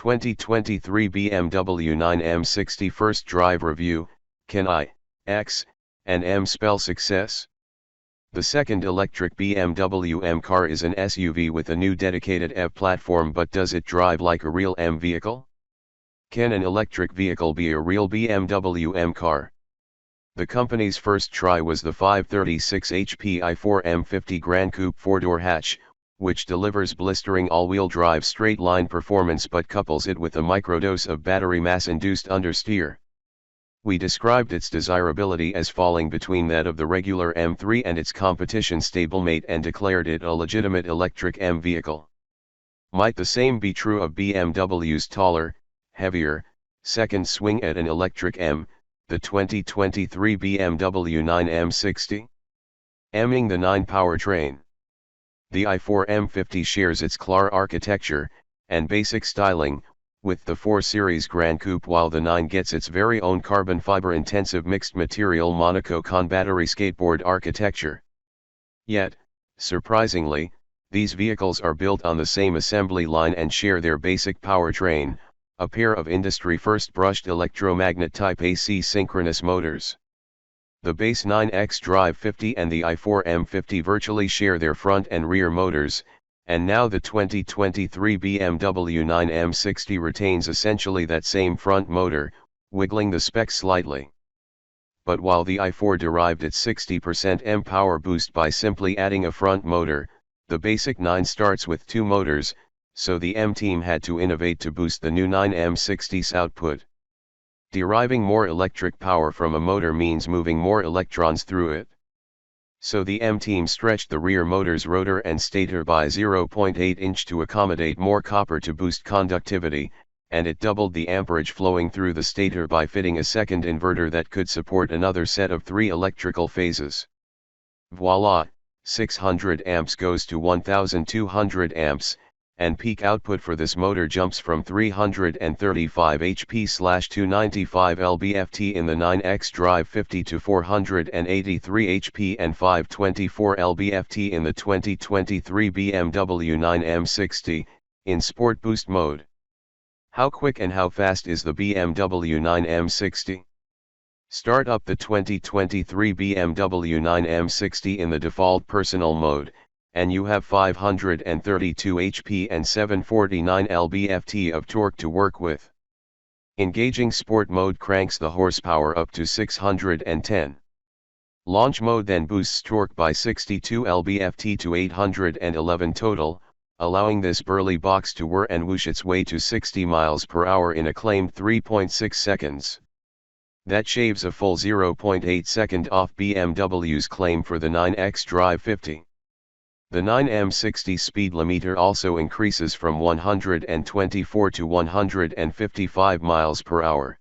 2023 BMW 9 M60 First Drive Review, Can I, X, and M spell success? The second electric BMW M car is an SUV with a new dedicated EV platform, but does it drive like a real M vehicle? Can an electric vehicle be a real BMW M car? The company's first try was the 536 HP i4 M50 Gran Coupe 4-door hatch, which delivers blistering all-wheel drive straight-line performance but couples it with a microdose of battery mass-induced understeer. We described its desirability as falling between that of the regular M3 and its competition stablemate and declared it a legitimate electric M vehicle. Might the same be true of BMW's taller, heavier, second swing at an electric M, the 2023 BMW 9 M60? Ming the 9 powertrain. The i4 M50 shares its CLAR architecture and basic styling with the 4 Series Gran Coupe, while the 9 gets its very own carbon fiber intensive mixed material Monaco Con battery skateboard architecture. Yet, surprisingly, these vehicles are built on the same assembly line and share their basic powertrain, a pair of industry-first brushed electromagnet type AC synchronous motors. The base 9X Drive 50 and the i4 M50 virtually share their front and rear motors, and now the 2023 BMW 9 M60 retains essentially that same front motor, wiggling the specs slightly. But while the i4 derived its 60% M power boost by simply adding a front motor, the basic 9 starts with 2 motors, so the M team had to innovate to boost the new 9 M60's output. Deriving more electric power from a motor means moving more electrons through it. So the M team stretched the rear motor's rotor and stator by 0.8 inch to accommodate more copper to boost conductivity, and it doubled the amperage flowing through the stator by fitting a second inverter that could support another set of 3 electrical phases. Voila, 600 amps goes to 1200 amps, and peak output for this motor jumps from 335 HP/295 lb-ft in the 9X Drive 50 to 483 HP and 524 lb-ft in the 2023 BMW 9 M60, in Sport Boost mode. How quick and how fast is the BMW 9 M60? Start up the 2023 BMW 9 M60 in the default personal mode, and you have 532 HP and 749 lb-ft of torque to work with. Engaging sport mode cranks the horsepower up to 610. Launch mode then boosts torque by 62 lb-ft to 811 total, allowing this burly box to whir and whoosh its way to 60 miles per hour in a claimed 3.6 seconds. That shaves a full 0.8 second off BMW's claim for the 9X Drive 50. The 9 M60 speed limiter also increases from 124 to 155 miles per hour.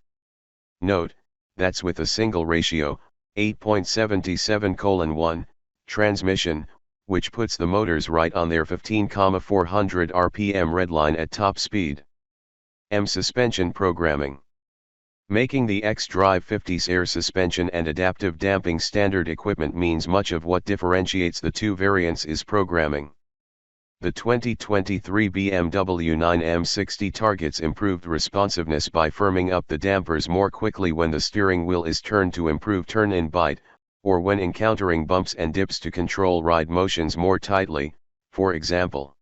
Note, that's with a single ratio, 8.77:1, transmission, which puts the motors right on their 15,400 RPM redline at top speed. M suspension programming. Making the X-Drive 50's air suspension and adaptive damping standard equipment means much of what differentiates the two variants is programming. The 2023 BMW 9 M60 targets improved responsiveness by firming up the dampers more quickly when the steering wheel is turned to improve turn-in bite, or when encountering bumps and dips to control ride motions more tightly, for example.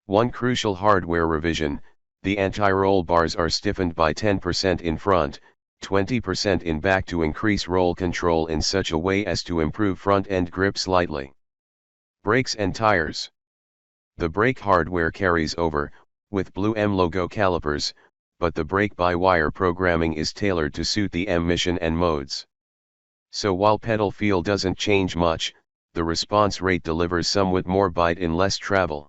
One crucial hardware revision: the anti-roll bars are stiffened by 10% in front, 20% in back to increase roll control in such a way as to improve front-end grip slightly. Brakes and tires. The brake hardware carries over, with Blue M logo calipers, but the brake-by-wire programming is tailored to suit the M mission and modes. So while pedal feel doesn't change much, the response rate delivers somewhat more bite in less travel.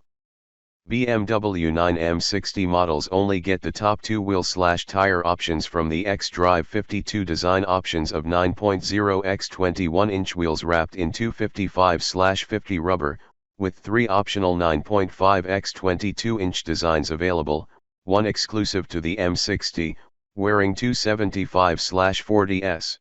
BMW 9 M60 models only get the top 2 wheel/tire options from the X-Drive 52 design options of 9.0 x 21-inch wheels wrapped in 255/50 rubber, with 3 optional 9.5 x 22-inch designs available, one exclusive to the M60, wearing 275/40s.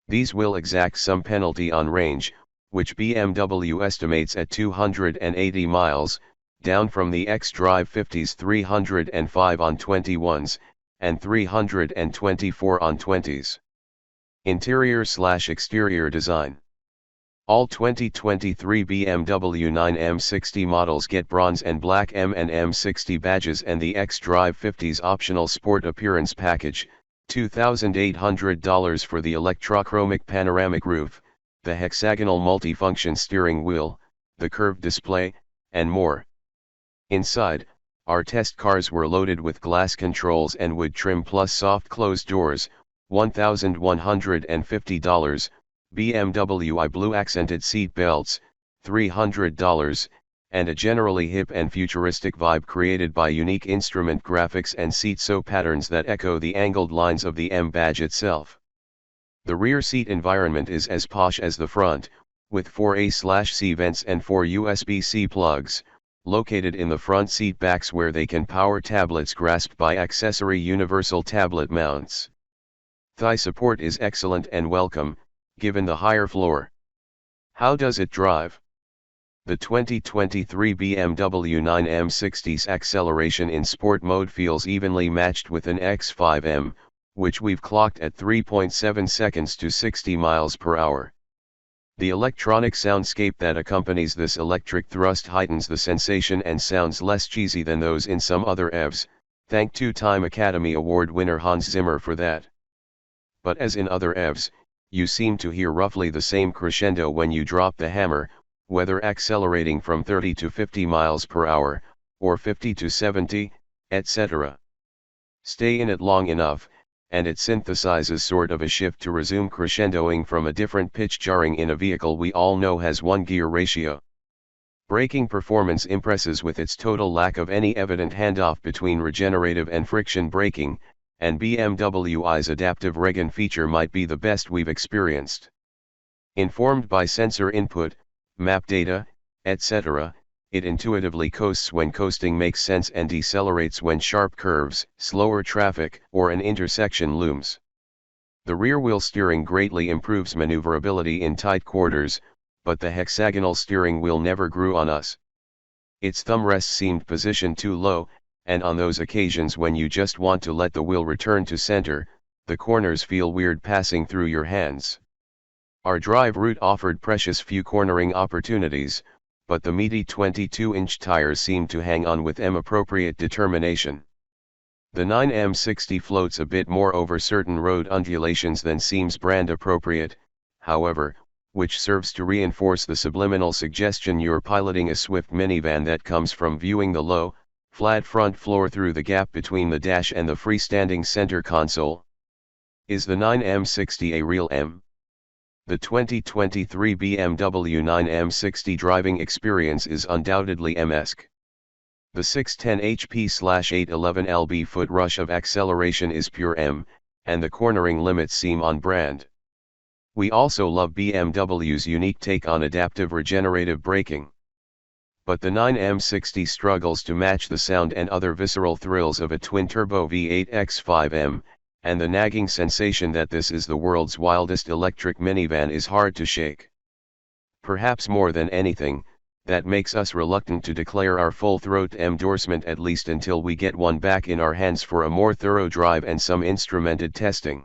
These will exact some penalty on range, which BMW estimates at 280 miles, down from the xDrive 50's 305 on 21s, and 324 on 20s. Interior/exterior design. All 2023 BMW 9 M60 models get bronze and black M and M60 badges and the xDrive 50's optional Sport Appearance Package, $2,800 for the electrochromic panoramic roof, the hexagonal multifunction steering wheel, the curved display, and more. Inside, our test cars were loaded with glass controls and wood trim plus soft closed doors, $1,150, BMW blue accented seat belts, $300, and a generally hip and futuristic vibe created by unique instrument graphics and seat sew patterns that echo the angled lines of the M badge itself. The rear seat environment is as posh as the front, with 4 A/C vents and 4 USB-C plugs, located in the front seat backs where they can power tablets grasped by accessory universal tablet mounts. Thigh support is excellent and welcome, given the higher floor. How does it drive? The 2023 BMW 9 M60's acceleration in sport mode feels evenly matched with an X5M, which we've clocked at 3.7 seconds to 60 miles per hour. The electronic soundscape that accompanies this electric thrust heightens the sensation and sounds less cheesy than those in some other EVs, thank two-time Academy Award winner Hans Zimmer for that. But as in other EVs, you seem to hear roughly the same crescendo when you drop the hammer, whether accelerating from 30 to 50 miles per hour, or 50 to 70, etc. Stay in it long enough, and it synthesizes sort of a shift to resume crescendoing from a different pitch jarring in a vehicle we all know has one gear ratio. Braking performance impresses with its total lack of any evident handoff between regenerative and friction braking, and BMWi's adaptive regen feature might be the best we've experienced. Informed by sensor input, map data, etc., it intuitively coasts when coasting makes sense and decelerates when sharp curves, slower traffic, or an intersection looms. The rear-wheel steering greatly improves maneuverability in tight quarters, but the hexagonal steering wheel never grew on us. Its thumb rest seemed positioned too low, and on those occasions when you just want to let the wheel return to center, the corners feel weird passing through your hands. Our drive route offered precious few cornering opportunities, but the meaty 22-inch tires seemed to hang on with M-appropriate determination. The 9 M60 floats a bit more over certain road undulations than seems brand appropriate, however, which serves to reinforce the subliminal suggestion you're piloting a swift minivan that comes from viewing the low, flat front floor through the gap between the dash and the freestanding center console. Is the 9 M60 a real M? The 2023 BMW 9 M60 driving experience is undoubtedly M-esque. The 610 HP/811 lb foot rush of acceleration is pure M, and the cornering limits seem on brand. We also love BMW's unique take on adaptive regenerative braking. But the 9 M60 struggles to match the sound and other visceral thrills of a twin-turbo V8 X5M, and the nagging sensation that this is the world's wildest electric minivan is hard to shake. Perhaps more than anything, that makes us reluctant to declare our full-throat endorsement at least until we get one back in our hands for a more thorough drive and some instrumented testing.